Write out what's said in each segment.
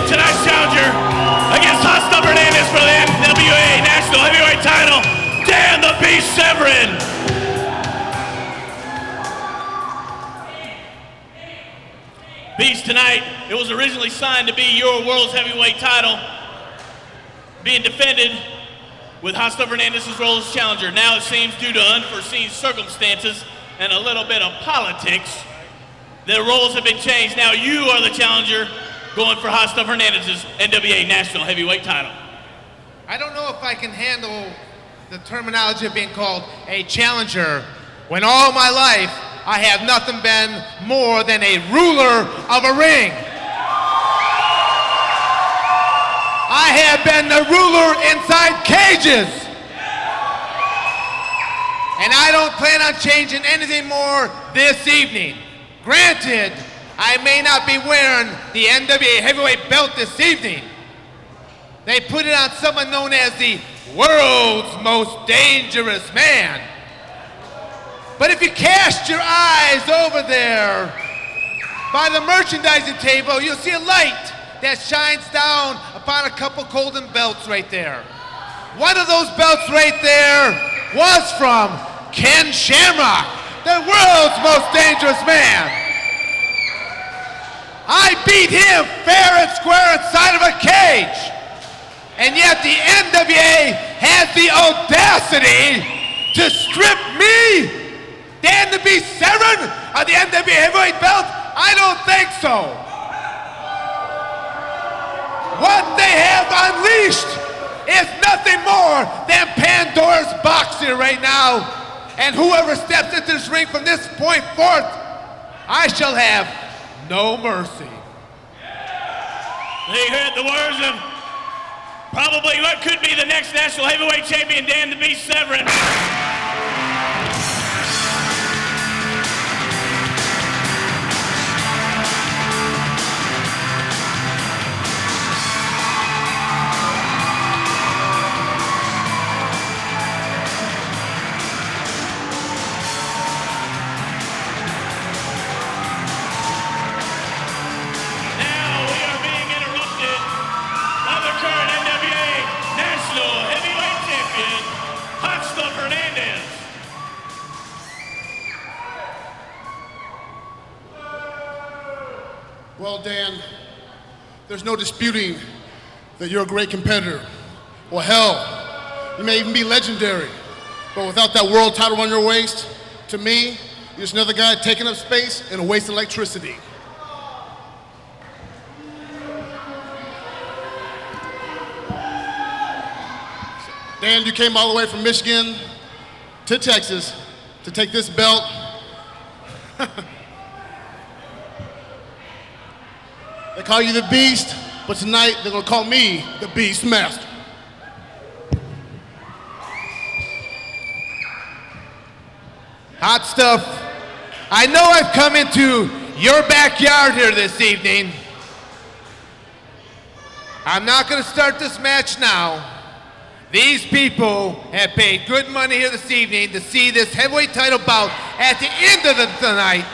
tonight's challenger against Hotstuff Hernandez for the NWA National Heavyweight title, Dan the Beast Severn. Beast, tonight, it was originally signed to be your world's heavyweight title, being defended with Hotstuff Hernandez's role as challenger. Now it seems, due to unforeseen circumstances and a little bit of politics, the roles have been changed. Now you are the challenger going for Hotstuff Hernandez's NWA National Heavyweight title. I don't know if I can handle the terminology of being called a challenger when all my life I have nothing been more than a ruler of a ring. I have been the ruler inside cages. And I don't plan on changing anything more this evening. Granted, I may not be wearing the NWA heavyweight belt this evening. They put it on someone known as the world's most dangerous man. But if you cast your eyes over there by the merchandising table, you'll see a light that shines down upon a couple golden belts right there. One of those belts right there was from Ken Shamrock, the world's most dangerous man. I beat him fair and square inside of a cage. And yet the NWA has the audacity to strip me, Dan the Beast Severn, of the NWA heavyweight belt? I don't think so. What they have unleashed is nothing more than Pandora's box here right now. And whoever steps into this ring from this point forth, I shall have no mercy. They heard the words of probably what could be the next national heavyweight champion, Dan the Beast Severn. Well, Dan, there's no disputing that you're a great competitor. Well, hell, you may even be legendary. But without that world title on your waist, to me, you're just another guy taking up space and a waste of electricity. Dan, you came all the way from Michigan to Texas to take this belt. They call you the Beast, but tonight they're gonna call me the Beast Master. Hotstuff, I know I've come into your backyard here this evening. I'm not gonna start this match now. These people have paid good money here this evening to see this heavyweight title bout at the end of the night.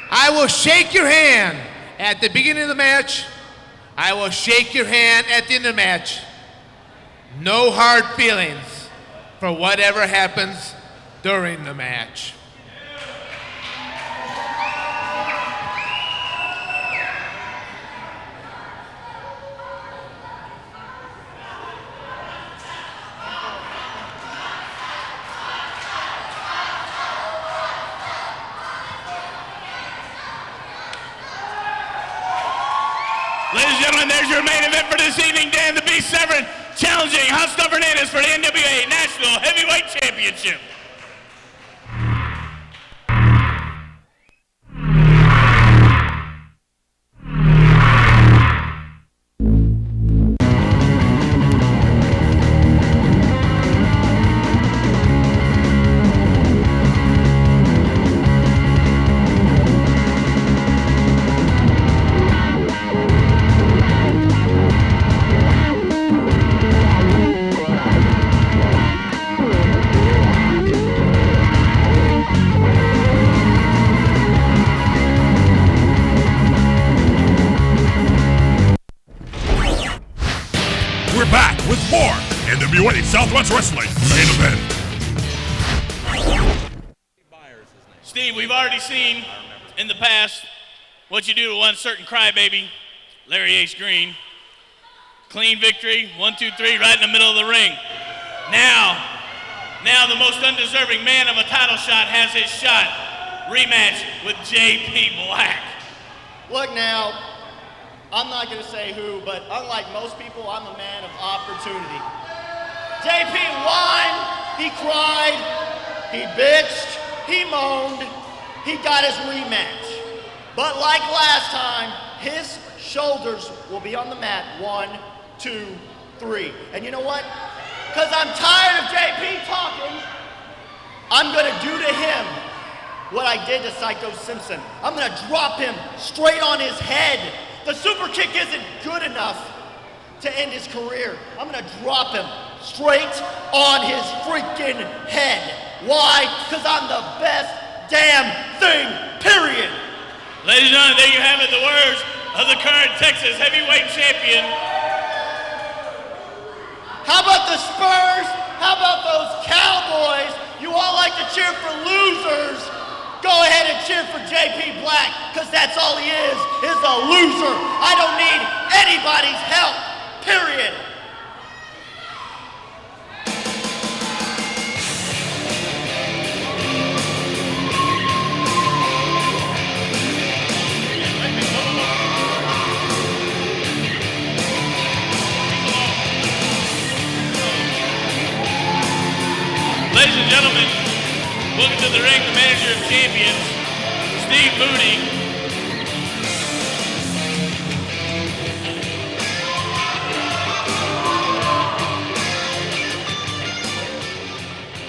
I will shake your hand at the beginning of the match. I will shake your hand at the end of the match. No hard feelings for whatever happens during the match. Ladies and gentlemen, there's your main event for this evening. Dan the Beast Severn challenging Hotstuff Hernandez for the NWA National Heavyweight Championship. for NWA Southwest Wrestling Main Event. Steve, we've already seen in the past what you do to one certain crybaby, Larry Ace Green. Clean victory, 1, 2, 3, right in the middle of the ring. Now the most undeserving man of a title shot has his shot. Rematch with J.P. Black. Look now, I'm not going to say who, but unlike most people, I'm a man of opportunity. JP won, he cried, he bitched, he moaned, he got his rematch. But like last time, his shoulders will be on the mat, 1, 2, 3. And you know what? Because I'm tired of JP talking, I'm going to do to him what I did to Psycho Simpson. I'm going to drop him straight on his head. The super kick isn't good enough to end his career. I'm going to drop him straight on his freaking head. Why? Because I'm the best damn thing, period. Ladies and gentlemen, there you have it, the words of the current Texas heavyweight champion. How about the Spurs? How about those Cowboys? You all like to cheer for losers. Go ahead and cheer for JP Black, because that's all he is a loser. I don't need anybody's help, period. Ladies and gentlemen, welcome to the ring, the manager of champions, Steve Moody.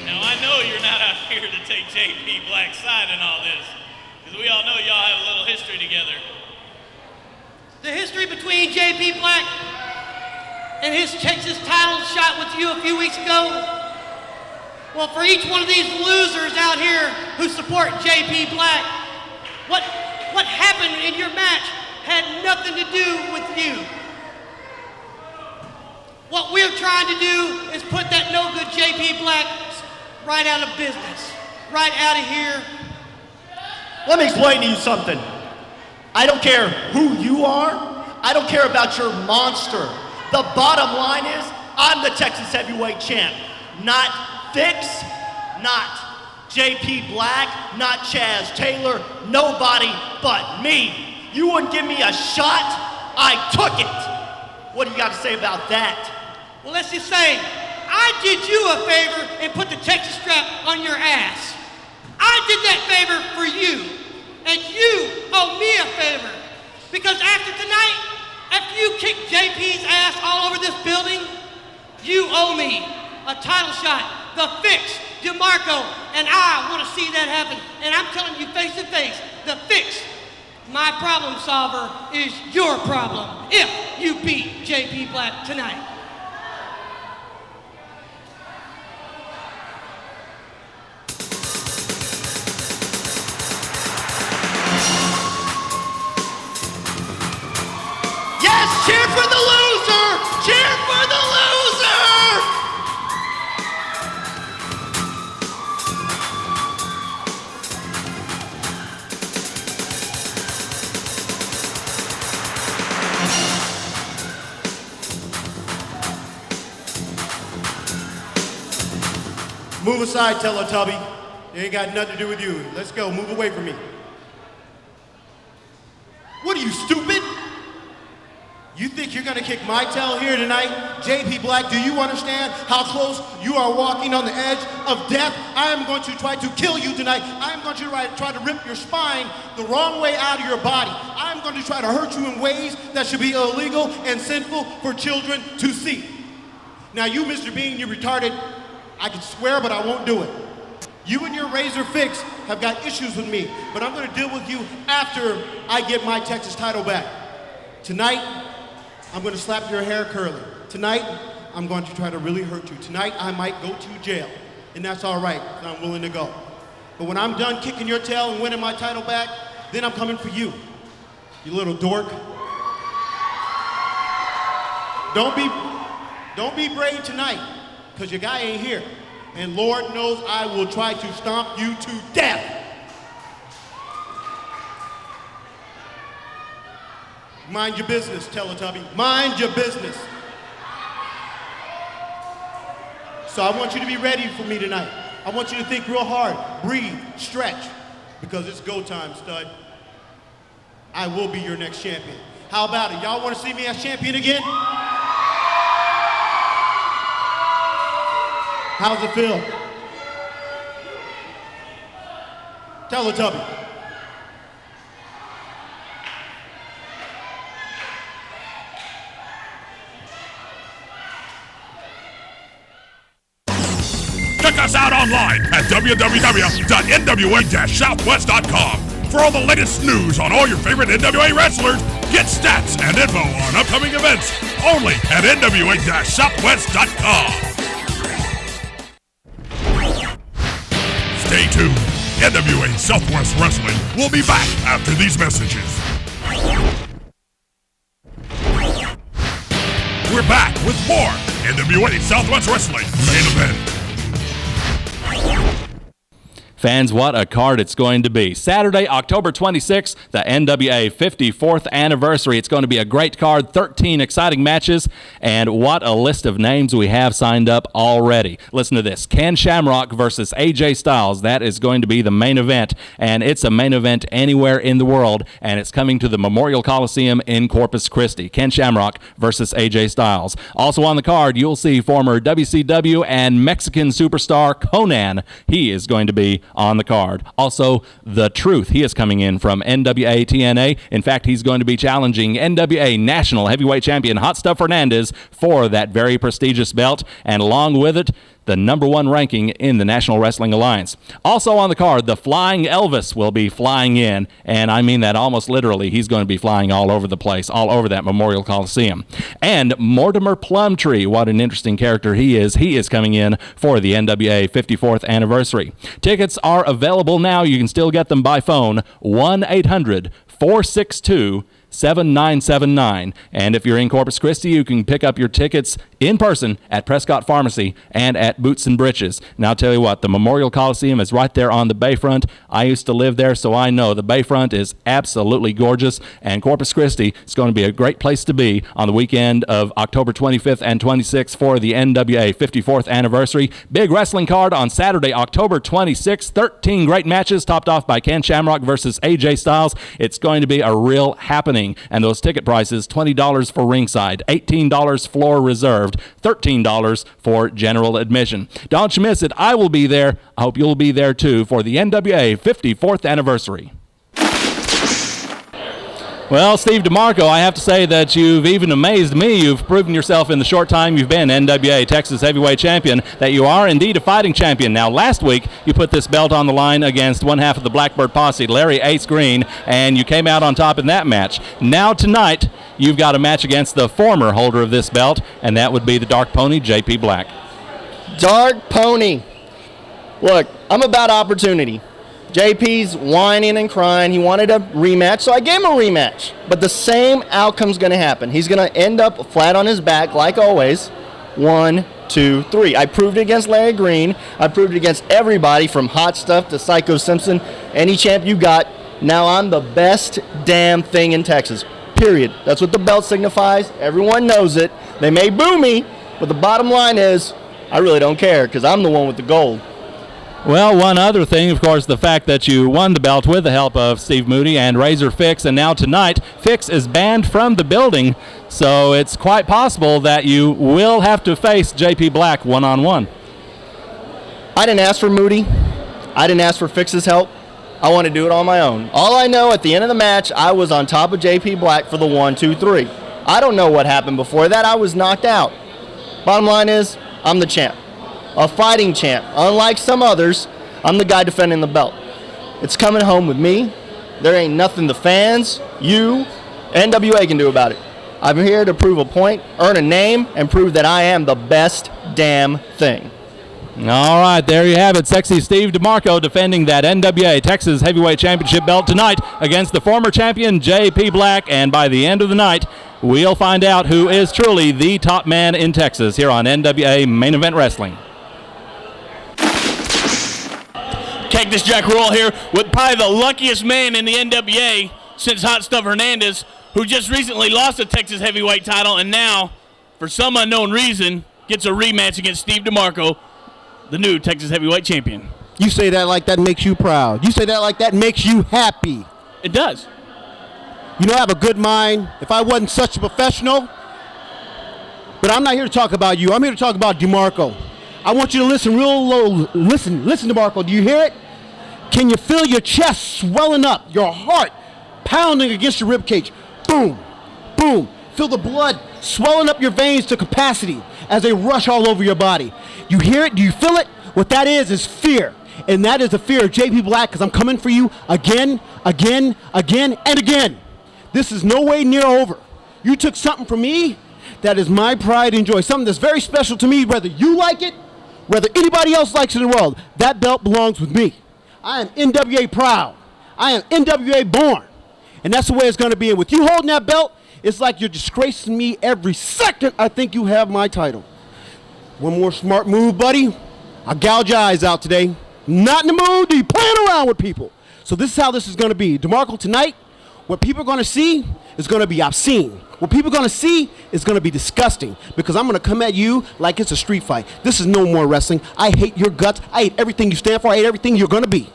Now I know you're not out here to take JP Black's side in all this, because we all know y'all have a little history together. The history between JP Black and his Texas title shot with you a few weeks ago. Well, for each one of these losers out here who support JP Black, what happened in your match had nothing to do with you. What we're trying to do is put that no-good JP Black right out of business, right out of here. Let me explain to you something. I don't care who you are. I don't care about your monster. The bottom line is, I'm the Texas heavyweight champ, not Fix, not JP Black, not Chaz Taylor, nobody but me. You wouldn't give me a shot, I took it. What do you got to say about that? Well, let's just say, I did you a favor and put the Texas strap on your ass. I did that favor for you, and you owe me a favor. Because after tonight, after you kick JP's ass all over this building, you owe me a title shot. The Fix, Demarco, and I want to see that happen. And I'm telling you face to face, the Fix, my problem solver, is your problem if you beat JP Black tonight. Yes, cheer for the loser! Cheer for the loser! Move aside, Teletubby. It ain't got nothing to do with you. Let's go, move away from me. What are you, stupid? You think you're gonna kick my tail here tonight? JP Black, do you understand how close you are walking on the edge of death? I am going to try to kill you tonight. I am going to try to rip your spine the wrong way out of your body. I am going to try to hurt you in ways that should be illegal and sinful for children to see. Now you, Mr. Bean, you retarded. I can swear, but I won't do it. You and your Razor Fix have got issues with me, but I'm gonna deal with you after I get my Texas title back. Tonight, I'm gonna slap your hair curly. Tonight, I'm going to try to really hurt you. Tonight, I might go to jail, and that's all right, I'm willing to go. But when I'm done kicking your tail and winning my title back, then I'm coming for you, you little dork. Don't be brave tonight, because your guy ain't here. And Lord knows I will try to stomp you to death. Mind your business, Teletubby. Mind your business. So I want you to be ready for me tonight. I want you to think real hard, breathe, stretch, because it's go time, stud. I will be your next champion. How about it? Y'all want to see me as champion again? How's it feel? Teletubby. Check us out online at www.nwa-southwest.com for all the latest news on all your favorite NWA wrestlers. Get stats and info on upcoming events only at nwa-southwest.com. Stay tuned. NWA Southwest Wrestling will be back after these messages. We're back with more NWA Southwest Wrestling main event. Fans, what a card it's going to be. Saturday, October 26th, the NWA 54th anniversary. It's going to be a great card, 13 exciting matches, and what a list of names we have signed up already. Listen to this. Ken Shamrock versus AJ Styles. That is going to be the main event, and it's a main event anywhere in the world, and it's coming to the Memorial Coliseum in Corpus Christi. Ken Shamrock versus AJ Styles. Also on the card, you'll see former WCW and Mexican superstar Conan. He is going to be on the card. Also, The Truth. He is coming in from NWA TNA. In fact, he's going to be challenging NWA National Heavyweight Champion Hotstuff Hernandez for that very prestigious belt, and along with it, the #1 ranking in the National Wrestling Alliance. Also on the card, the Flying Elvis will be flying in, and I mean that almost literally. He's going to be flying all over the place, all over that Memorial Coliseum. And Mortimer Plumtree, what an interesting character he is. He is coming in for the NWA 54th anniversary. Tickets are available now. You can still get them by phone, 1-800-462-7979. And if you're in Corpus Christi, you can pick up your tickets in person at Prescott Pharmacy and at Boots and Breeches. Now, I'll tell you what, the Memorial Coliseum is right there on the bayfront. I used to live there, so I know the bayfront is absolutely gorgeous, and Corpus Christi is going to be a great place to be on the weekend of October 25th and 26th for the NWA 54th anniversary. Big wrestling card on Saturday, October 26th. 13 great matches, topped off by Ken Shamrock versus AJ Styles. It's going to be a real happening. And those ticket prices, $20 for ringside, $18 floor reserved, $13 for general admission. Don't you miss it. I will be there. I hope you'll be there too for the NWA 54th anniversary. Well, Steve Demarco, I have to say that you've even amazed me. You've proven yourself in the short time you've been NWA Texas Heavyweight Champion that you are indeed a fighting champion. Now, last week, you put this belt on the line against one half of the Blackbird Posse, Larry Ace Green, and you came out on top in that match. Now, tonight, you've got a match against the former holder of this belt, and that would be the Dark Pony, JP Black. Dark Pony. Look, I'm about opportunity. JP's whining and crying. He wanted a rematch, so I gave him a rematch. But the same outcome's going to happen. He's going to end up flat on his back, like always. 1, 2, 3. I proved it against Larry Green. I proved it against everybody from Hotstuff to Psycho Simpson. Any champ you got. Now I'm the best damn thing in Texas. Period. That's what the belt signifies. Everyone knows it. They may boo me, but the bottom line is I really don't care because I'm the one with the gold. Well, one other thing, of course, the fact that you won the belt with the help of Steve Moody and Razor Fix, and now tonight, Fix is banned from the building, so it's quite possible that you will have to face JP Black one-on-one. I didn't ask for Moody. I didn't ask for Fix's help. I want to do it on my own. All I know, at the end of the match, I was on top of JP Black for the 1, 2, 3. I don't know what happened before that. I was knocked out. Bottom line is, I'm the champ. A fighting champ. Unlike some others, I'm the guy defending the belt. It's coming home with me. There ain't nothing the fans, you, NWA can do about it. I'm here to prove a point, earn a name, and prove that I am the best damn thing. All right, there you have it. Sexy Steve Demarco defending that NWA Texas Heavyweight Championship belt tonight against the former champion JP Black, and by the end of the night, We'll find out who is truly the top man in Texas here on NWA Main Event Wrestling. Cactus Jack Royal here with probably the luckiest man in the NWA since Hotstuff Hernandez, who just recently lost the Texas heavyweight title and now, for some unknown reason, gets a rematch against Steve Demarco, the new Texas heavyweight champion. You say that like that makes you proud. You say that like that makes you happy. It does. You know, I have a good mind. If I wasn't such a professional, but I'm not here to talk about you. I'm here to talk about Demarco. I want you to listen real low. Listen, Demarco. Do you hear it? Can you feel your chest swelling up, your heart pounding against your ribcage? Boom, boom. Feel the blood swelling up your veins to capacity as they rush all over your body. You hear it? Do you feel it? What that is fear. And that is the fear of JP Black, because I'm coming for you again, and again. This is no way near over. You took something from me that is my pride and joy, something that's very special to me, whether you like it, whether anybody else likes it in the world. That belt belongs with me. I am NWA proud. I am NWA born. And that's the way it's going to be. And with you holding that belt, it's like you're disgracing me every second I think you have my title. One more smart move, buddy. I'll gouge your eyes out today. Not in the mood to be playing around with people. So this is how this is going to be. Demarco, tonight, what people are going to see is going to be obscene. What people are going to see is going to be disgusting, because I'm going to come at you like it's a street fight. This is no more wrestling. I hate your guts. I hate everything you stand for. I hate everything you're going to be.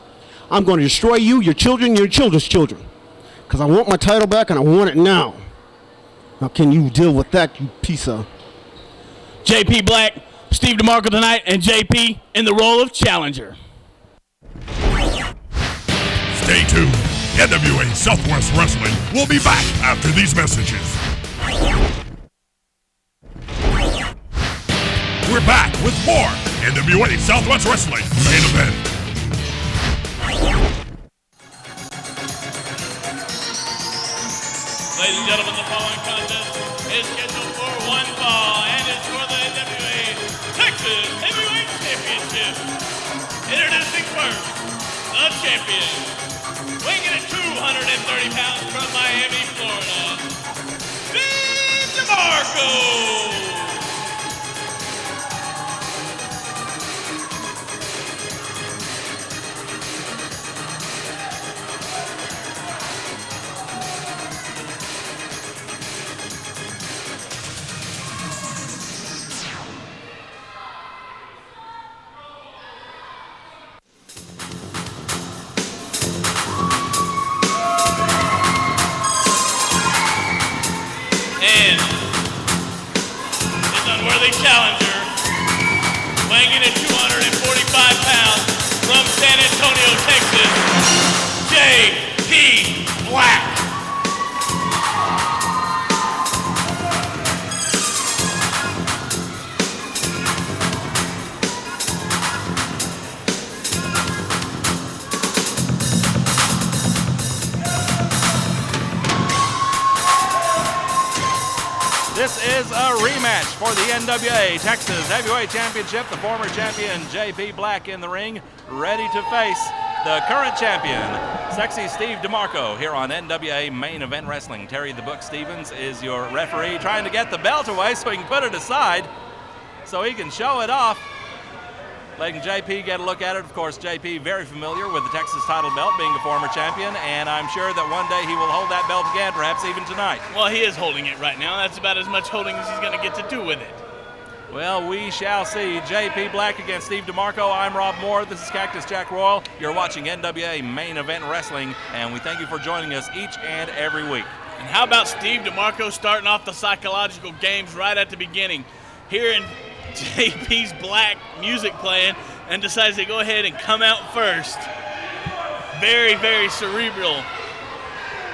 I'm going to destroy you, your children, your children's children, because I want my title back and I want it now. Now can you deal with that, you piece of... JP Black, Steve Demarco tonight, and JP in the role of challenger. Stay tuned. NWA Southwest Wrestling will be back after these messages. We're back with more NWA Southwest Wrestling main event. Ladies and gentlemen, the following contest is scheduled for one fall and is for the NWA Texas Heavyweight Championship. Introducing first, the champion, weighing at 230 pounds from Miami, Florida, Steve Demarco. And his unworthy challenger, weighing in at 245 pounds from San Antonio, Texas, J.P. Black. This is a rematch for the NWA Texas Heavyweight Championship. The former champion, JP Black, in the ring, ready to face the current champion, Sexy Steve Demarco, here on NWA Main Event Wrestling. Terry the Book Stevens is your referee, trying to get the belt away so he can put it aside, so he can show it off. Letting JP get a look at it. Of course, JP very familiar with the Texas title belt, being a former champion, and I'm sure that one day he will hold that belt again, perhaps even tonight. Well, he is holding it right now. That's about as much holding as he's going to get to do with it. Well, we shall see. JP Black against Steve Demarco. I'm Rob Moore. This is Cactus Jack Royal. You're watching NWA Main Event Wrestling, and we thank you for joining us each and every week. And how about Steve Demarco starting off the psychological games right at the beginning? Hearing JP's Black music playing and decides to go ahead and come out first. Very, very cerebral.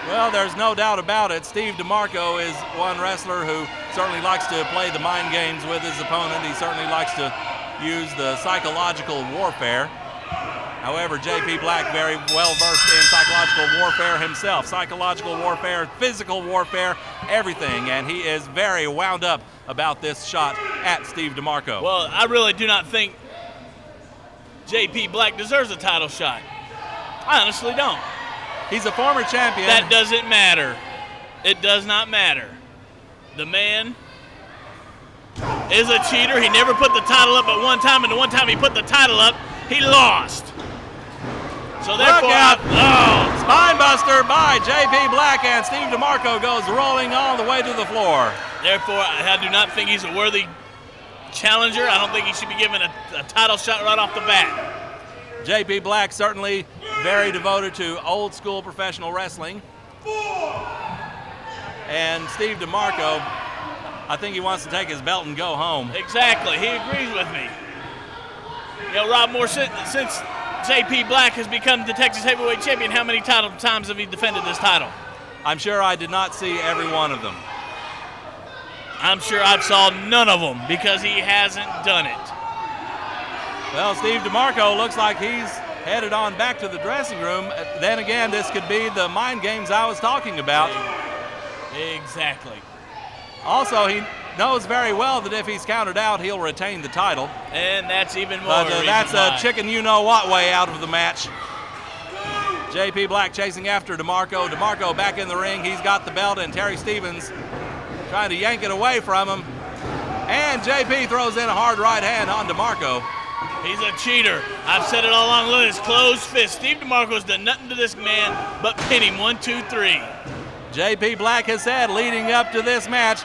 Well, there's no doubt about it. Steve Demarco is one wrestler who certainly likes to play the mind games with his opponent. He certainly likes to use the psychological warfare. However, JP Black very well versed in psychological warfare himself. Psychological warfare, physical warfare, everything. And he is very wound up about this shot at Steve Demarco. Well, I really do not think JP Black deserves a title shot. I honestly don't. He's a former champion. That doesn't matter. It does not matter. The man is a cheater. He never put the title up but one time, and the one time he put the title up, he lost. So therefore, Spinebuster by J.P. Black, and Steve Demarco goes rolling all the way to the floor. Therefore, I do not think he's a worthy challenger. I don't think he should be given a title shot right off the bat. J.P. Black certainly very devoted to old school professional wrestling. And Steve Demarco, I think he wants to take his belt and go home. Exactly. He agrees with me. You know, Rob Moore, since J.P. Black has become the Texas Heavyweight Champion, how many times have he defended this title? I'm sure I did not see every one of them. I'm sure I've saw none of them because he hasn't done it. Well, Steve Demarco looks like he's headed on back to the dressing room. Then again, this could be the mind games I was talking about. Exactly. Also, he knows very well that if he's counted out, he'll retain the title. And that's even more But reason that's why. a chicken you-know-what way out of the match. J.P. Black chasing after Demarco. Demarco back in the ring. He's got the belt, and Terry Stevens trying to yank it away from him. And J.P. throws in a hard right hand on Demarco. He's a cheater. I've said it all along. Look at his closed fist. Steve Demarco's done nothing to this man but pin him 1, 2, 3. J.P. Black has said leading up to this match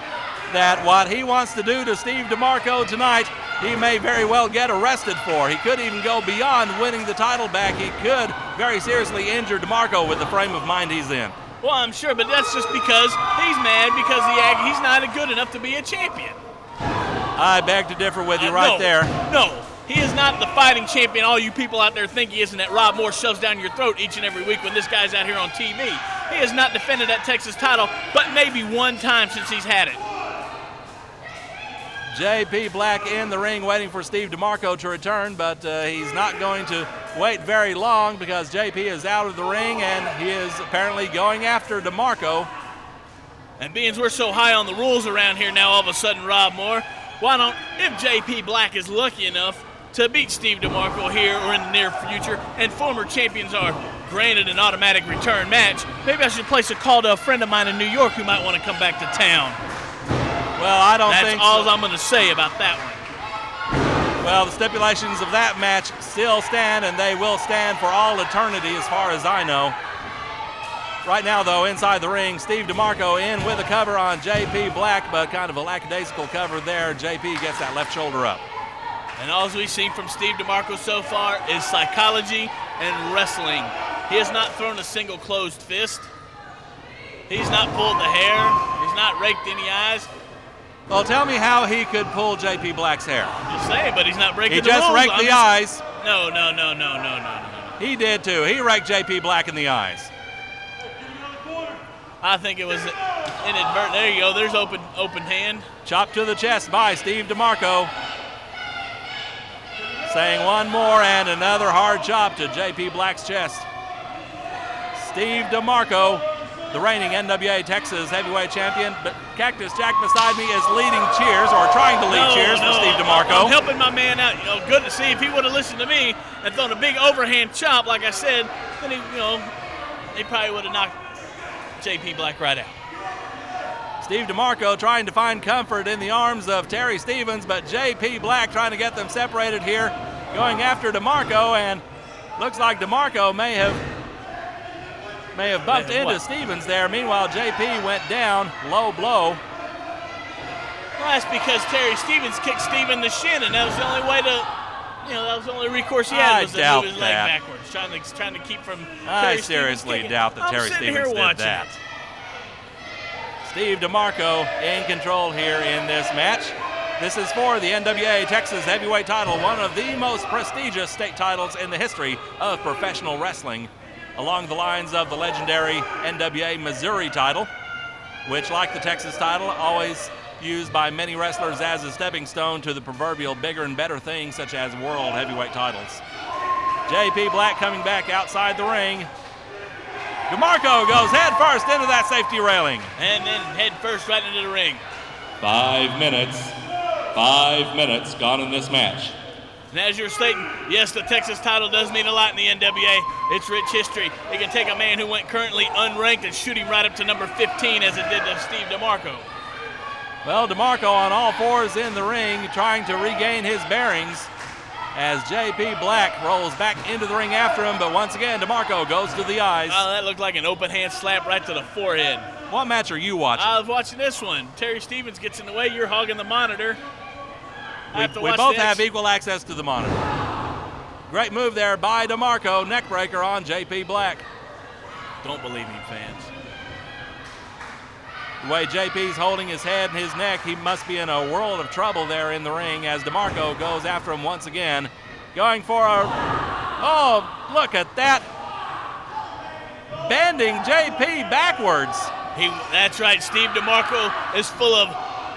that what he wants to do to Steve Demarco tonight, he may very well get arrested for. He could even go beyond winning the title back. He could very seriously injure Demarco with the frame of mind he's in. Well, I'm sure, but that's just because he's mad because he's not good enough to be a champion. I beg to differ with you right there. No, he is not the fighting champion all you people out there think he is, and that Rob Moore shoves down your throat each and every week when this guy's out here on TV. He has not defended that Texas title, but maybe one time since he's had it. J.P. Black in the ring waiting for Steve Demarco to return, but he's not going to wait very long because J.P. is out of the ring and he is apparently going after Demarco. And being we're so high on the rules around here now all of a sudden, Rob Moore, why don't, if J.P. Black is lucky enough to beat Steve Demarco here or in the near future, and former champions are granted an automatic return match, maybe I should place a call to a friend of mine in New York who might want to come back to town. Well, I don't think that's all I'm going to say about that one. Well, the stipulations of that match still stand, and they will stand for all eternity as far as I know. Right now, though, inside the ring, Steve Demarco in with a cover on J.P. Black, but kind of a lackadaisical cover there. J.P. gets that left shoulder up. And all we've seen from Steve Demarco so far is psychology and wrestling. He has not thrown a single closed fist. He's not pulled the hair. He's not raked any eyes. Well, tell me how he could pull J.P. Black's hair. I'm just saying, but he's not breaking the rules. He just raked the eyes. No. He did too. He raked J.P. Black in the eyes. I think it was inadvertent. There you go. There's open hand. Chop to the chest by Steve Demarco. Saying one more and another hard chop to J.P. Black's chest. Steve Demarco, the reigning NWA Texas Heavyweight Champion. But Cactus Jack beside me is leading cheers, or trying to lead cheers for Steve Demarco. I'm helping my man out. You know, good to see. If he would have listened to me and thrown a big overhand chop, like I said, then he probably would have knocked J.P. Black right out. Steve Demarco trying to find comfort in the arms of Terry Stevens, but J.P. Black trying to get them separated here, going after Demarco, and looks like Demarco may have bumped into Stevens there. Meanwhile, J.P. went down, low blow. Well, that's because Terry Stevens kicked Steve in the shin, and that was the only way to, that was the only recourse he had was to move his leg backwards, trying to keep from I seriously doubt that Terry Stevens did that. Steve Demarco in control here in this match. This is for the NWA Texas Heavyweight title, one of the most prestigious state titles in the history of professional wrestling, along the lines of the legendary NWA Missouri title, which, like the Texas title, always used by many wrestlers as a stepping stone to the proverbial bigger and better things such as world heavyweight titles. J.P. Black coming back outside the ring. Demarco goes head first into that safety railing. And then head first right into the ring. 5 minutes gone in this match. And as you're stating, yes, the Texas title does mean a lot in the NWA. It's rich history. It can take a man who went currently unranked and shoot him right up to number 15 as it did to Steve Demarco. Well, Demarco on all fours in the ring, trying to regain his bearings as JP Black rolls back into the ring after him, but once again, Demarco goes to the eyes. Oh, that looked like an open hand slap right to the forehead. What match are you watching? I was watching this one. Terry Stevens gets in the way. You're hogging the monitor. We both have equal access to the monitor. Great move there by Demarco. Neckbreaker on JP Black. Don't believe me, fans. The way JP's holding his head and his neck, he must be in a world of trouble there in the ring as Demarco goes after him once again. Going for a... Oh, look at that. Bending JP backwards. That's right, Steve Demarco is full of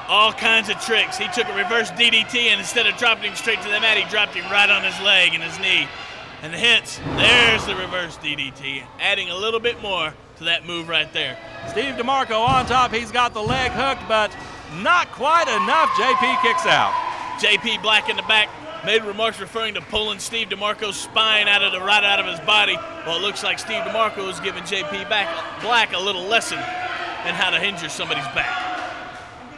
all kinds of tricks. He took a reverse DDT, and instead of dropping him straight to the mat, he dropped him right on his leg and his knee. And hence, there's the reverse DDT, adding a little bit more to that move right there. Steve Demarco on top. He's got the leg hooked, but not quite enough. JP kicks out. JP Black in the back made remarks referring to pulling Steve Demarco's spine right out of his body. Well, it looks like Steve Demarco is giving JP Black a little lesson in how to injure somebody's back.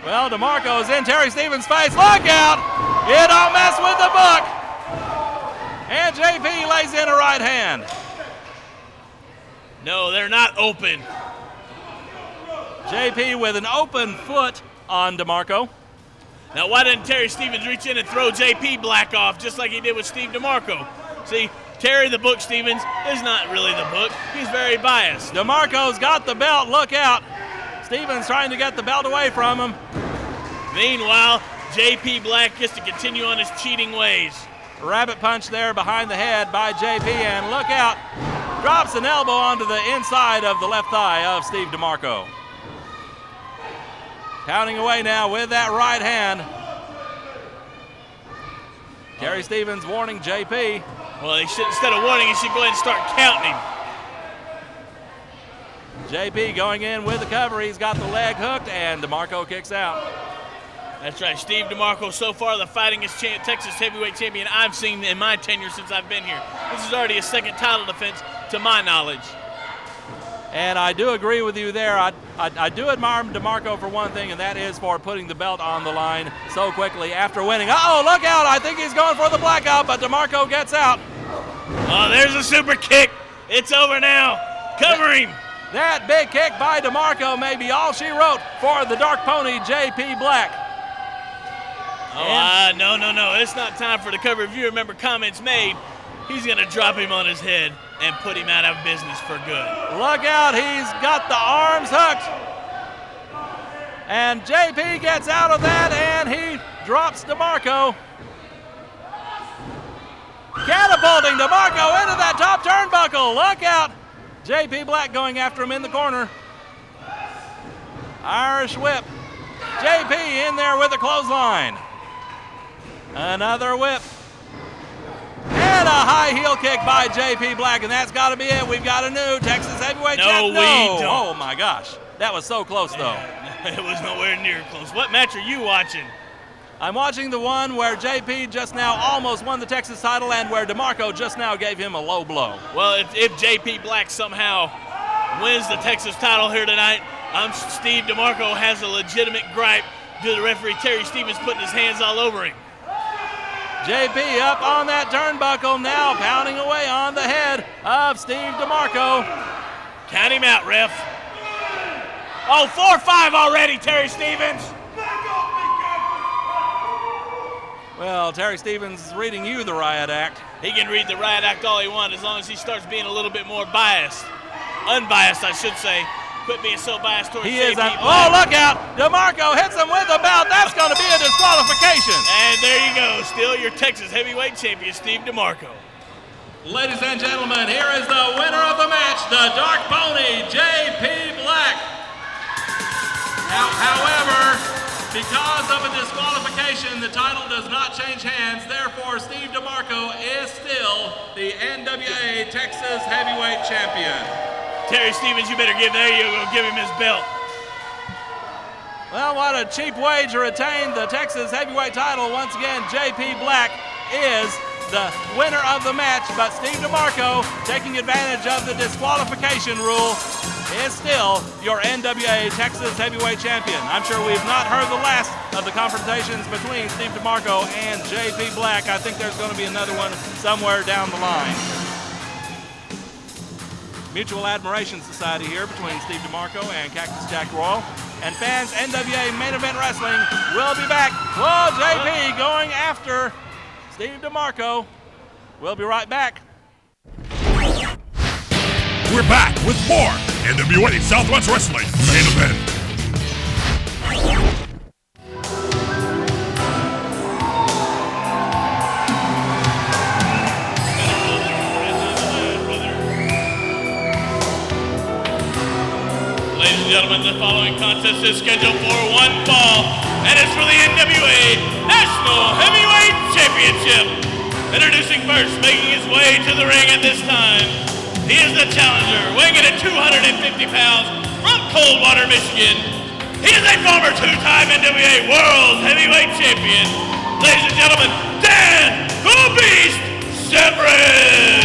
Well, Demarco's in Terry Stevens' face. Look out! You don't mess with the book! And JP lays in a right hand. No, they're not open. JP with an open foot on Demarco. Now, why didn't Terry Stevens reach in and throw JP Black off just like he did with Steve Demarco? See, Terry the Book Stevens is not really the book. He's very biased. Demarco's got the belt. Look out. Stevens trying to get the belt away from him. Meanwhile, JP Black gets to continue on his cheating ways. Rabbit punch there behind the head by JP, and look out. Drops an elbow onto the inside of the left thigh of Steve Demarco. Pounding away now with that right hand. Terry Stevens warning JP. Well, instead of warning, he should go ahead and start counting him. JP going in with the cover. He's got the leg hooked, and Demarco kicks out. That's right. Steve Demarco, so far the fightingest Texas heavyweight champion I've seen in my tenure since I've been here. This is already his second title defense, to my knowledge. And I do agree with you there. I do admire Demarco for one thing, and that is for putting the belt on the line so quickly after winning. Uh-oh, look out. I think he's going for the blackout, but Demarco gets out. Oh, there's a super kick. It's over now. Cover him. That big kick by Demarco may be all she wrote for the Dark Pony, JP Black. Oh, no. It's not time for the cover. If you remember comments made, he's going to drop him on his head and put him out of business for good. Look out, he's got the arms hooked. And JP gets out of that, and he drops Demarco. Catapulting Demarco into that top turnbuckle. Look out. JP Black going after him in the corner. Irish whip. JP in there with a clothesline. Another whip. And a high heel kick by JP Black, and that's got to be it. We've got a new Texas heavyweight champion. No, we don't. Oh, my gosh. That was so close, though. It was nowhere near close. What match are you watching? I'm watching the one where JP just now almost won the Texas title and where Demarco just now gave him a low blow. Well, if JP Black somehow wins the Texas title here tonight, Steve Demarco has a legitimate gripe due to the referee Terry Stevens putting his hands all over him. JP up on that turnbuckle now, pounding away on the head of Steve Demarco. Count him out, ref. Oh, 4-5 already, Terry Stevens. Well, Terry Stevens is reading you the riot act. He can read the riot act all he wants as long as he starts being a little bit more biased. Unbiased, I should say. Quit being so biased towards He JP is. Black. Oh, look out. Demarco hits him with the belt. That's going to be a disqualification. And there you go. Still your Texas heavyweight champion, Steve Demarco. Ladies and gentlemen, here is the winner of the match, the Dark Pony, JP Black. Now, however, because of a disqualification, the title does not change hands. Therefore, Steve Demarco is still the NWA Texas Heavyweight Champion. Terry Stevens, you better give him his belt. Well, what a cheap way to retain the Texas Heavyweight title. Once again, JP Black is the winner of the match, but Steve Demarco taking advantage of the disqualification rule is still your NWA Texas Heavyweight Champion. I'm sure we've not heard the last of the confrontations between Steve Demarco and JP Black. I think there's going to be another one somewhere down the line. Mutual Admiration Society here between Steve Demarco and Cactus Jack Royal. And fans, NWA Main Event Wrestling will be back. Whoa, JP going after Steve Demarco. We'll be right back. We're back with more NWA Southwest Wrestling Main Event. Ladies and gentlemen, the following contest is scheduled for one fall, and it's for the NWA National Heavyweight Championship. Introducing first, making his way to the ring at this time, he is the challenger, weighing in at 250 pounds, from Coldwater, Michigan. He is a former two-time NWA World Heavyweight Champion. Ladies and gentlemen, Dan the Beast Severn.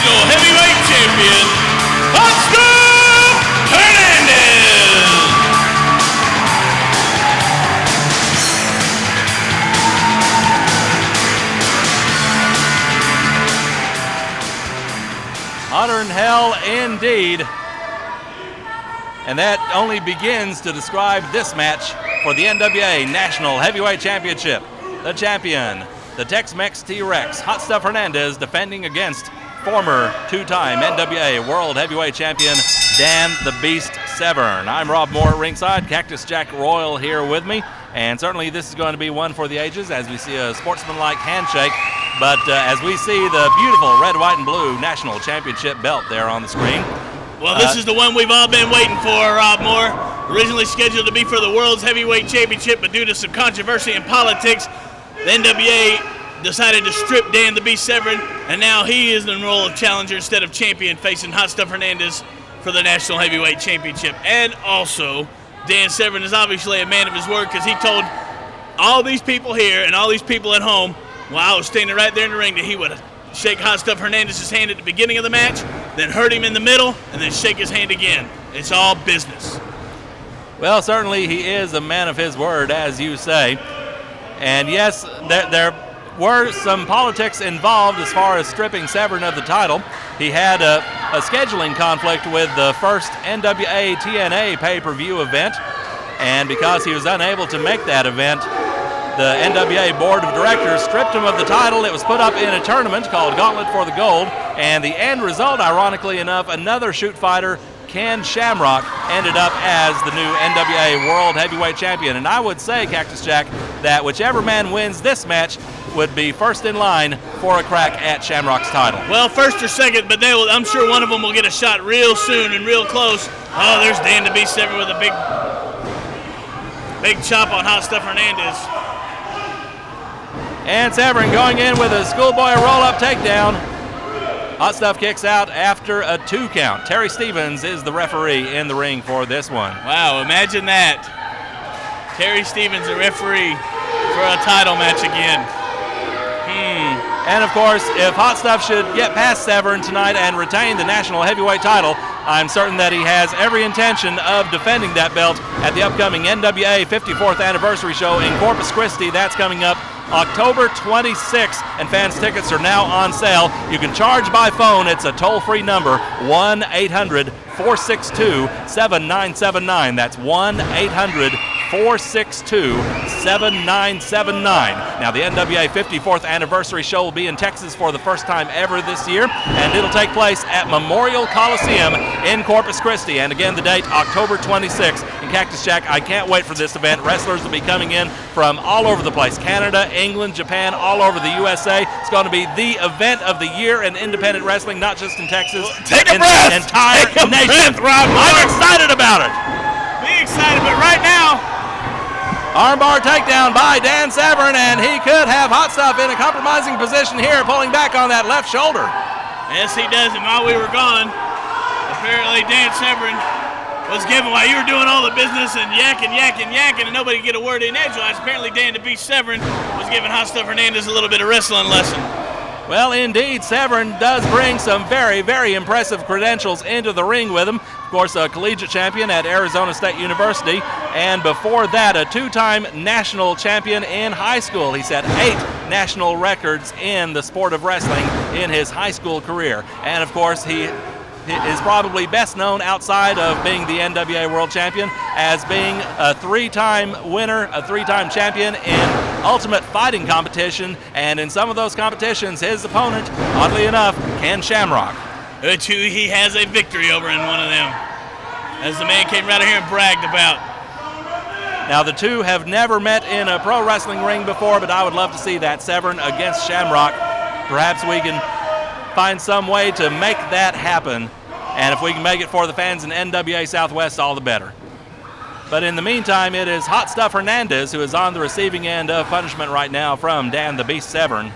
Heavyweight champion, Hotstuff Hernandez. Hotter than hell indeed. And that only begins to describe this match for the NWA National Heavyweight Championship. The champion, the Tex-Mex T-Rex, Hotstuff Hernandez, defending against former two-time NWA World Heavyweight Champion Dan the Beast Severn. I'm Rob Moore at ringside, Cactus Jack Royal here with me, and certainly this is going to be one for the ages as we see a sportsmanlike handshake, but as we see the beautiful red, white, and blue National Championship belt there on the screen. Well, this is the one we've all been waiting for, Rob Moore. Originally scheduled to be for the World's Heavyweight Championship, but due to some controversy in politics, the NWA decided to strip Dan the Beast Severn, and now he is in the role of challenger instead of champion, facing Hotstuff Hernandez for the National Heavyweight Championship. And also, Dan Severn is obviously a man of his word, because he told all these people here and all these people at home, while I was standing right there in the ring, that he would shake Hotstuff Hernandez's hand at the beginning of the match, then hurt him in the middle, and then shake his hand again. It's all business. Well, certainly he is a man of his word, as you say. And yes, there were some politics involved as far as stripping Severn of the title. He had a scheduling conflict with the first NWA TNA pay-per-view event, and because he was unable to make that event, the NWA Board of Directors stripped him of the title. It was put up in a tournament called Gauntlet for the Gold, and the end result, ironically enough, another shoot fighter, Ken Shamrock, ended up as the new NWA World Heavyweight Champion. And I would say, Cactus Jack, that whichever man wins this match would be first in line for a crack at Shamrock's title. Well, first or second, but I'm sure one of them will get a shot real soon and real close. Oh, there's Dan the Beast Severn with a big chop on Hotstuff Hernandez. And Severn going in with a schoolboy roll-up takedown. Hotstuff kicks out after a 2 count. Terry Stevens is the referee in the ring for this one. Wow, imagine that. Terry Stevens, the referee for a title match again. And of course, if Hotstuff should get past Severn tonight and retain the National Heavyweight title, I'm certain that he has every intention of defending that belt at the upcoming NWA 54th Anniversary Show in Corpus Christi. That's coming up October 26th, and fans' tickets are now on sale. You can charge by phone. It's a toll-free number, 1-800-462-7979. That's 1-800-462-7979. Now, the NWA 54th Anniversary Show will be in Texas for the first time ever this year, and it'll take place at Memorial Coliseum in Corpus Christi. And again, the date, October 26th. And Cactus Jack, I can't wait for this event. Wrestlers will be coming in from all over the place, Canada, England, Japan, all over the USA. It's going to be the event of the year in independent wrestling, not just in Texas. Take a breath! Entire Take a nation. breath, Rob Moore. I'm excited about it. Be excited, but right now, Armbar takedown by Dan Severn, and he could have Hotstuff in a compromising position here, pulling back on that left shoulder. yes, he does, and while we were gone, apparently Dan Severn was given, while you were doing all the business and yakking, and nobody could get a word in edgewise, apparently Dan the Beast Severn was giving Hotstuff Hernandez a little bit of wrestling lesson. Well, indeed, Severn does bring some very, very impressive credentials into the ring with him. Of course, a collegiate champion at Arizona State University, and before that, a two-time national champion in high school. He set 8 national records in the sport of wrestling in his high school career. And, of course, he is probably best known outside of being the NWA World Champion as being a 3-time winner, a 3-time champion in Ultimate Fighting competition, and in some of those competitions, his opponent, oddly enough, Ken Shamrock. Which he has a victory over in one of them, as the man came right here and bragged about. Now, the two have never met in a pro wrestling ring before, but I would love to see that, Severn against Shamrock. Perhaps we can find some way to make that happen, and if we can make it for the fans in NWA Southwest, all the better. But in the meantime, it is Hotstuff Hernandez who is on the receiving end of punishment right now from Dan the Beast Severn.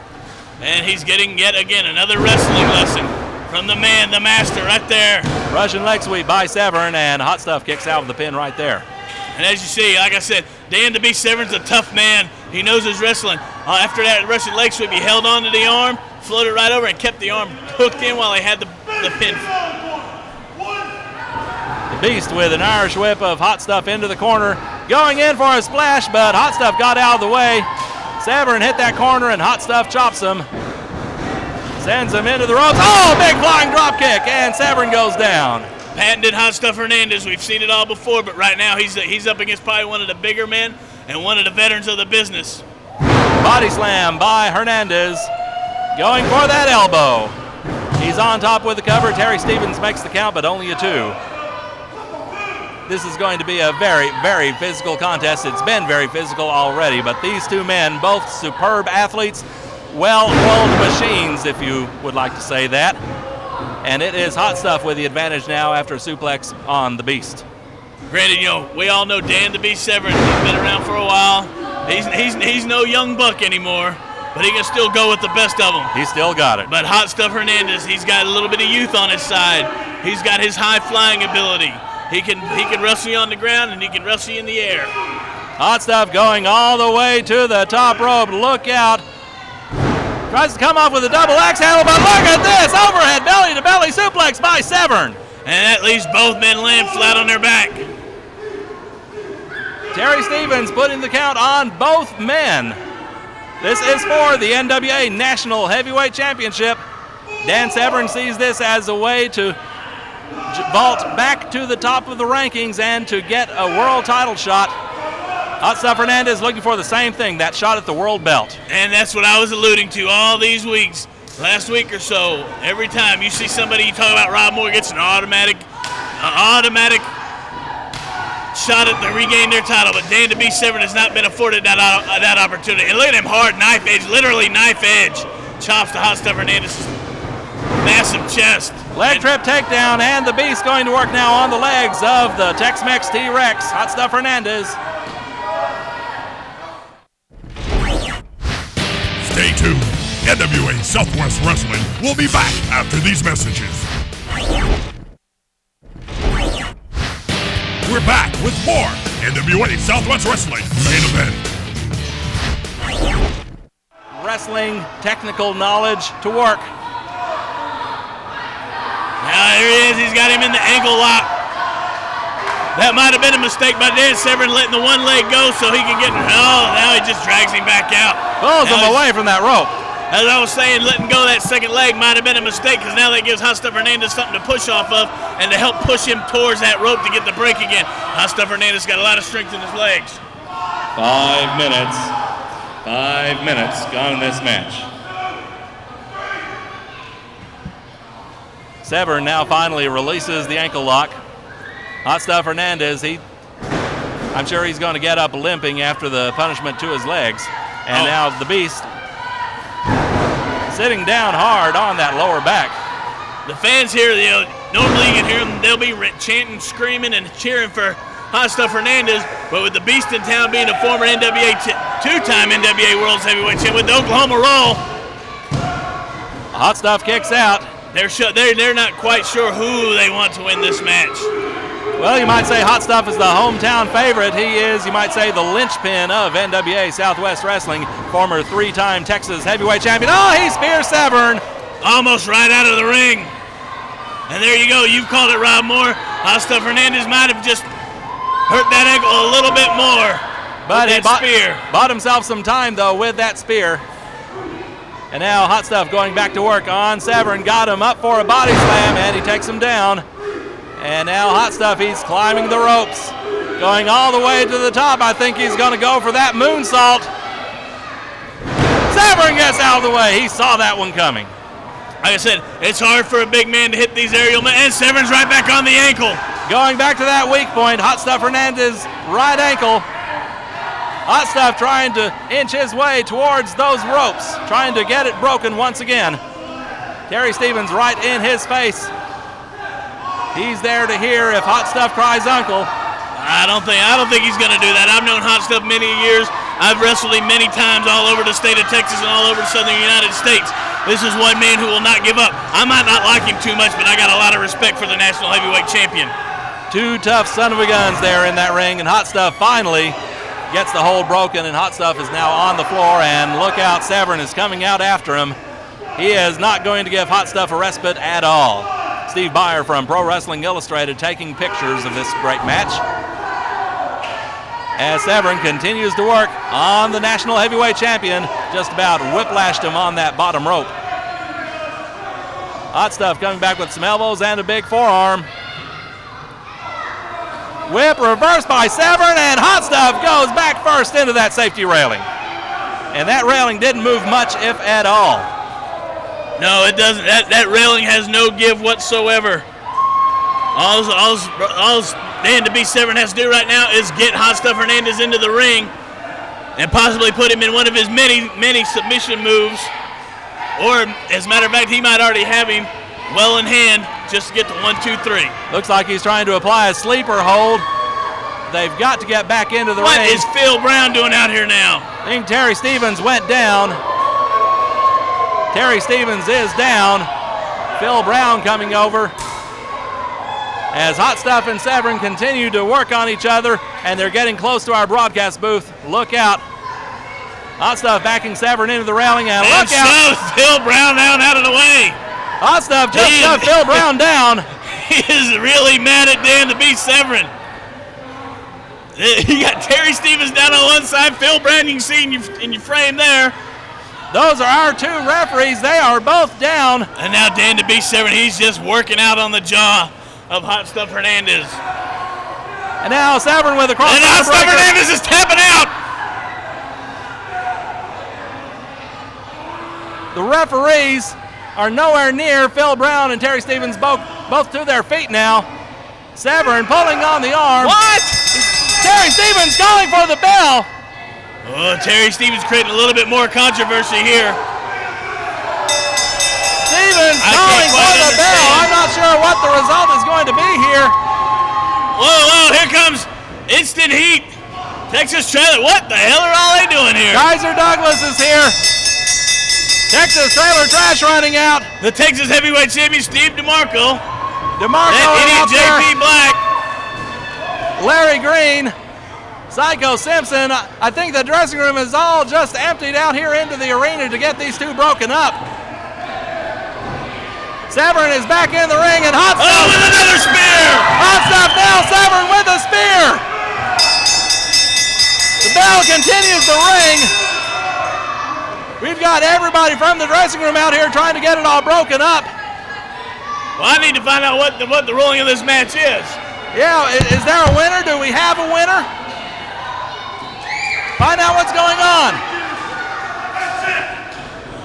And he's getting yet again another wrestling lesson from the man, the master, right there. Russian leg sweep by Severn, and Hotstuff kicks out of the pin right there. And as you see, like I said, Dan the Beast Severn's a tough man. He knows his wrestling. After that Russian leg sweep, he held on to the arm, floated right over, and kept the arm hooked in while he had the pin. The Beast with an Irish whip of Hotstuff into the corner, going in for a splash, but Hotstuff got out of the way. Severn hit that corner, and Hotstuff chops him. Sends him into the ropes. Oh, big flying drop kick, and Severn goes down. Patented Hotstuff Hernandez. We've seen it all before, but right now he's up against probably one of the bigger men and one of the veterans of the business. Body slam by Hernandez, going for that elbow. He's on top with the cover. Terry Stevens makes the count, but only a 2. This is going to be a very, very physical contest. It's been very physical already, but these two men, both superb athletes, well-oiled machines, if you would like to say that. And it is Hotstuff with the advantage now after a suplex on the Beast. Granted, we all know Dan the Beast Severn. He's been around for a while. He's no young buck anymore, but he can still go with the best of them. He's still got it. But Hotstuff Hernandez, he's got a little bit of youth on his side. He's got his high-flying ability. He can wrestle you on the ground, and he can wrestle you in the air. Hotstuff going all the way to the top rope. Look out. Tries to come off with a double axe handle, but look at this. Overhead belly-to-belly suplex by Severn. And that leaves both men laying flat on their back. Terry Stevens putting the count on both men. This is for the NWA National Heavyweight Championship. Dan Severn sees this as a way to vault back to the top of the rankings and to get a world title shot. Hotstuff Hernandez looking for the same thing, that shot at the world belt. And that's what I was alluding to all these weeks, last week or so. Every time you see somebody, you talk about Rob Moore gets an automatic shot at to regain their title, but Dan the Beast Severn has not been afforded that opportunity. And look at him, hard knife edge, literally knife edge, chops to Hotstuff Hernandez's massive chest. Leg trip takedown, and the Beast going to work now on the legs of the Tex-Mex T-Rex, Hotstuff Hernandez. Stay tuned. NWA Southwest Wrestling will be back after these messages. We're back with more NWA Southwest Wrestling main event. Wrestling technical knowledge to work. Now there he is. He's got him in the ankle lock. That might have been a mistake by Dan Severn letting the one leg go so he can get. Oh, now he just drags him back out. Pulls him away from that rope. As I was saying, letting go of that second leg might have been a mistake because now that gives Hotstuff Hernandez something to push off of and to help push him towards that rope to get the break again. Hotstuff Hernandez got a lot of strength in his legs. 5 minutes. 5 minutes gone in this match. Severn now finally releases the ankle lock. Hotstuff Hernandez, I'm sure he's going to get up limping after the punishment to his legs. And now the Beast sitting down hard on that lower back. The fans here, normally you can hear them, they'll be chanting, screaming, and cheering for Hotstuff Hernandez, but with the Beast in town being a former two-time NWA World's Heavyweight Champion with the Oklahoma Roll. Hotstuff kicks out. They're not quite sure who they want to win this match. Well, you might say Hotstuff is the hometown favorite. He is, you might say, the linchpin of NWA Southwest Wrestling, former three-time Texas heavyweight champion. Oh, he spears Severn. Almost right out of the ring. And there you go. You've called it, Rob Moore. Hotstuff Hernandez might have just hurt that ankle a little bit more. But he spear. Bought himself some time, though, with that spear. And now Hotstuff going back to work on Severn. Got him up for a body slam, and he takes him down. And now Hotstuff, he's climbing the ropes. Going all the way to the top. I think he's going to go for that moonsault. Severn gets out of the way. He saw that one coming. Like I said, it's hard for a big man to hit these aerial men. And Severn's right back on the ankle. Going back to that weak point, Hotstuff Hernandez, right ankle. Hotstuff trying to inch his way towards those ropes, trying to get it broken once again. Terry Stevens right in his face. He's there to hear if Hotstuff cries uncle. I don't think he's going to do that. I've known Hotstuff many years. I've wrestled him many times all over the state of Texas and all over the southern United States. This is one man who will not give up. I might not like him too much, but I got a lot of respect for the national heavyweight champion. Two tough son of a guns there in that ring, and Hotstuff finally gets the hold broken, and Hotstuff is now on the floor, and look out, Severn is coming out after him. He is not going to give Hotstuff a respite at all. Steve Beyer from Pro Wrestling Illustrated taking pictures of this great match. As Severn continues to work on the national heavyweight champion, just about whiplashed him on that bottom rope. Hotstuff coming back with some elbows and a big forearm. Whip reversed by Severn, and Hotstuff goes back first into that safety railing. And that railing didn't move much, if at all. No, it doesn't. That railing has no give whatsoever. All NWA Severn has to do right now is get Hotstuff Hernandez into the ring and possibly put him in one of his many submission moves. Or, as a matter of fact, he might already have him well in hand just to get to 1, 2, 3. Looks like he's trying to apply a sleeper hold. They've got to get back into the ring. What is Phil Brown doing out here now? I think Terry Stevens went down. Terry Stevens is down. Phil Brown coming over. As Hotstuff and Severn continue to work on each other, and they're getting close to our broadcast booth. Look out. Hotstuff backing Severn into the railing, and look out. Phil Brown down out of the way. Hotstuff just shoved Phil Brown down. He is really mad at NWA Severn. You got Terry Stevens down on one side, Phil Brown, you can see in your frame there. Those are our two referees. They are both down. And now NWA Severn, he's just working out on the jaw of Hotstuff Hernandez. And now Severn with a cross. And Hotstuff Hernandez is tapping out. The referees are nowhere near Phil Brown and Terry Stevens both to their feet now. Severn pulling on the arm. What? Terry Stevens calling for the bell. Oh, Terry Stevens creating a little bit more controversy here. Stevens calling for the bell. I'm not sure what the result is going to be here. Whoa, here comes instant heat. Texas Trailer, what the hell are all they doing here? Kaiser Douglas is here. Texas Trailer Trash running out. The Texas Heavyweight Champion, Steve Demarco. Demarco that out idiot JP Black. Larry Green. Psycho Simpson. I think the dressing room is all just emptied out here into the arena to get these two broken up. Severn is back in the ring, and Hotstuff. Oh, with another spear! Hotstuff now, Severn with a spear. The bell continues to ring. We've got everybody from the dressing room out here trying to get it all broken up. Well, I need to find out what the ruling of this match is. Yeah, is there a winner? Do we have a winner? Find out what's going on.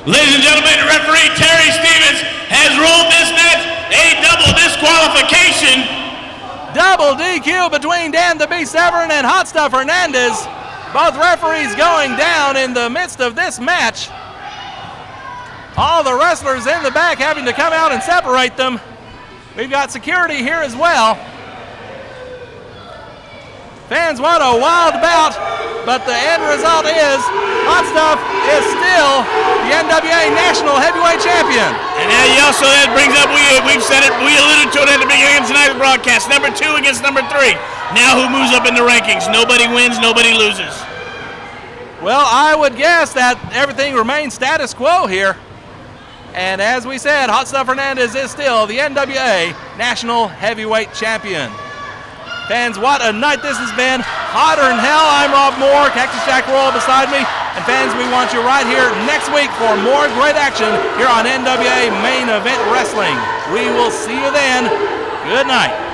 Ladies and gentlemen, the referee Terry Stevens has ruled this match a double disqualification. Double DQ between NWA Severn and Hotstuff Hernandez. Both referees going down in the midst of this match. All the wrestlers in the back having to come out and separate them. We've got security here as well. Fans, what a wild bout, but the end result is Hotstuff is still the NWA National Heavyweight Champion. And now also that brings up, we've said it, we alluded to it at the beginning of tonight's broadcast, number 2 against number 3. Now who moves up in the rankings? Nobody wins, nobody loses. Well, I would guess that everything remains status quo here. And as we said, Hotstuff Hernandez is still the NWA National Heavyweight Champion. Fans, what a night this has been. Hotter than hell. I'm Rob Moore, Cactus Jack Royal beside me. And fans, we want you right here next week for more great action here on NWA Main Event Wrestling. We will see you then. Good night.